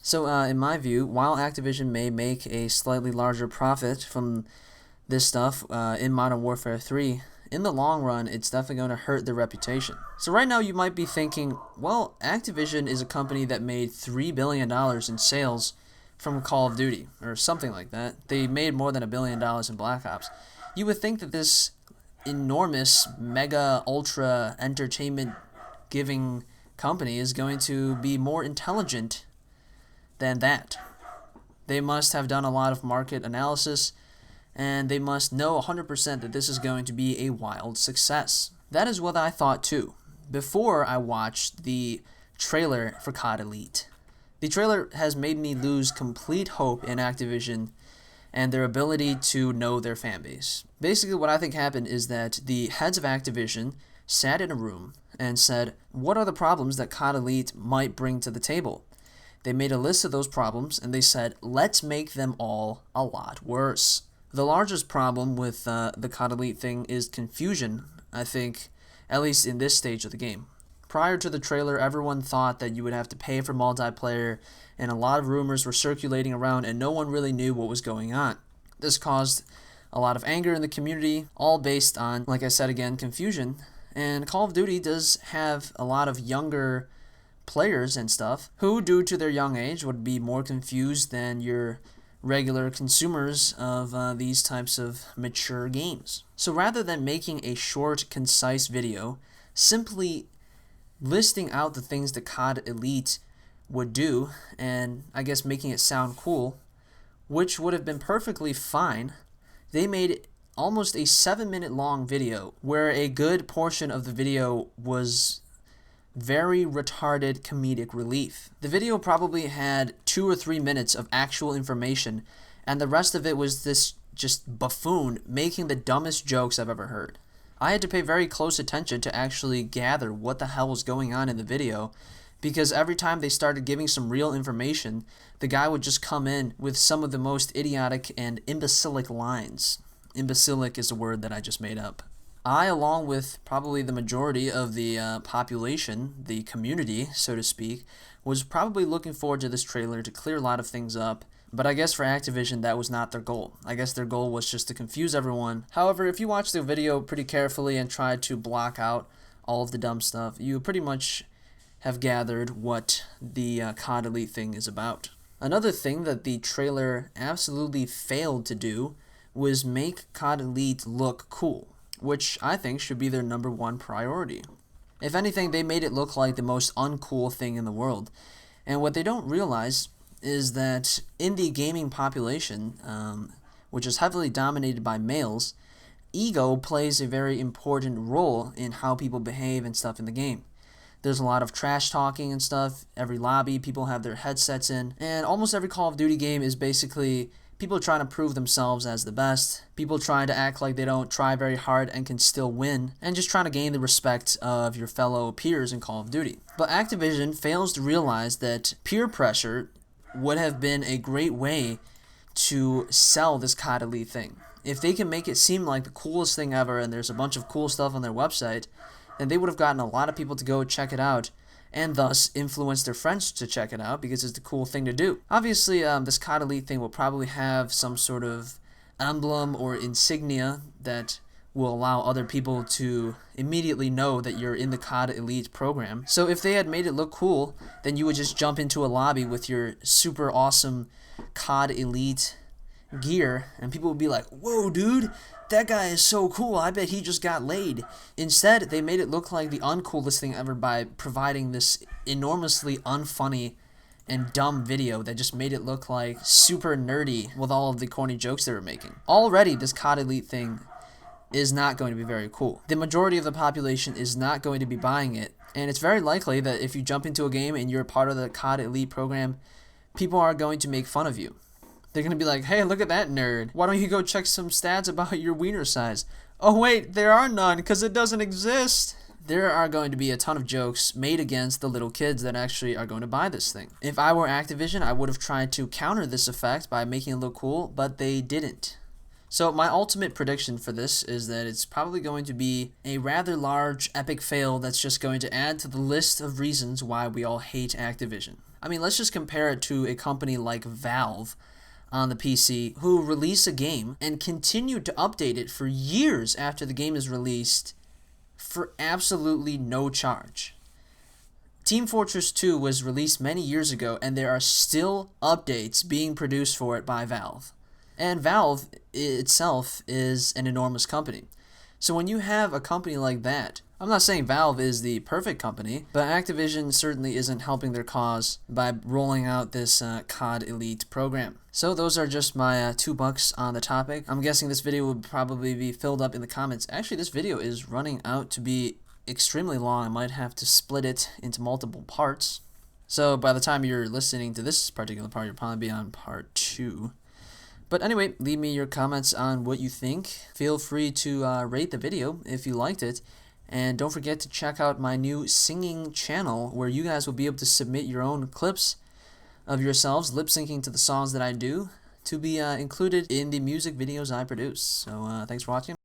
So, in my view, while Activision may make a slightly larger profit from this stuff in Modern Warfare 3, in the long run, it's definitely going to hurt their reputation. So right now you might be thinking, well, Activision is a company that made $3 billion in sales from Call of Duty, or something like that. They made more than $1 billion in Black Ops. You would think that this enormous, mega, ultra entertainment giving company is going to be more intelligent than that. They must have done a lot of market analysis, and they must know 100% that this is going to be a wild success. That is what I thought too, before I watched the trailer for CoD Elite. The trailer has made me lose complete hope in Activision and their ability to know their fanbase. Basically what I think happened is that the heads of Activision sat in a room and said, what are the problems that CoD Elite might bring to the table? They made a list of those problems and they said, let's make them all a lot worse. The largest problem with the CoD Elite thing is confusion, I think, at least in this stage of the game. Prior to the trailer, everyone thought that you would have to pay for multiplayer, and a lot of rumors were circulating around and no one really knew what was going on. This caused a lot of anger in the community, all based on, like I said again, confusion. And Call of Duty does have a lot of younger players and stuff who, due to their young age, would be more confused than your regular consumers of these types of mature games. So rather than making a short, concise video, simply listing out the things that CoD Elite would do, and I guess making it sound cool, which would have been perfectly fine, they made almost a 7-minute long video where a good portion of the video was very retarded comedic relief. The video probably had 2 or 3 minutes of actual information, and the rest of it was this just buffoon making the dumbest jokes I've ever heard. I had to pay very close attention to actually gather what the hell was going on in the video, because every time they started giving some real information, the guy would just come in with some of the most idiotic and imbecilic lines. Imbecilic is a word that I just made up. I, along with probably the majority of the population, the community, so to speak, was probably looking forward to this trailer to clear a lot of things up, but I guess for Activision that was not their goal. I guess their goal was just to confuse everyone. However, if you watch the video pretty carefully and try to block out all of the dumb stuff, you pretty much have gathered what the CoD Elite thing is about. Another thing that the trailer absolutely failed to do was make CoD Elite look cool, which I think should be their #1 priority. If anything, they made it look like the most uncool thing in the world. And what they don't realize is that in the gaming population, which is heavily dominated by males, ego plays a very important role in how people behave and stuff in the game. There's a lot of trash talking and stuff. Every lobby, people have their headsets in. And almost every Call of Duty game is basically people trying to prove themselves as the best, people trying to act like they don't try very hard and can still win, and just trying to gain the respect of your fellow peers in Call of Duty. But Activision fails to realize that peer pressure would have been a great way to sell this CoD Elite thing. If they can make it seem like the coolest thing ever and there's a bunch of cool stuff on their website, then they would have gotten a lot of people to go check it out, and thus influence their friends to check it out because it's the cool thing to do. Obviously, this CoD Elite thing will probably have some sort of emblem or insignia that will allow other people to immediately know that you're in the CoD Elite program. So if they had made it look cool, then you would just jump into a lobby with your super awesome CoD Elite gear, and people would be like, whoa, dude, that guy is so cool, I bet he just got laid. Instead, they made it look like the uncoolest thing ever by providing this enormously unfunny and dumb video that just made it look like super nerdy with all of the corny jokes they were making. Already, this CoD Elite thing is not going to be very cool. The majority of the population is not going to be buying it, and it's very likely that if you jump into a game and you're part of the CoD Elite program, people are going to make fun of you. They're going to be like, hey, look at that nerd. Why don't you go check some stats about your wiener size? Oh, wait, there are none because it doesn't exist. There are going to be a ton of jokes made against the little kids that actually are going to buy this thing. If I were Activision, I would have tried to counter this effect by making it look cool, but they didn't. So my ultimate prediction for this is that it's probably going to be a rather large, epic fail that's just going to add to the list of reasons why we all hate Activision. I mean, let's just compare it to a company like Valve on the PC, who release a game and continue to update it for years after the game is released for absolutely no charge. Team Fortress 2 was released many years ago, and there are still updates being produced for it by Valve. And Valve itself is an enormous company. So when you have a company like that, I'm not saying Valve is the perfect company, but Activision certainly isn't helping their cause by rolling out this CoD Elite program. So those are just my $2 on the topic. I'm guessing this video will probably be filled up in the comments. Actually, this video is running out to be extremely long. I might have to split it into multiple parts. So by the time you're listening to this particular part, you'll probably be on part 2. But anyway, leave me your comments on what you think. Feel free to rate the video if you liked it. And don't forget to check out my new singing channel, where you guys will be able to submit your own clips of yourselves lip syncing to the songs that I do to be included in the music videos I produce. So thanks for watching.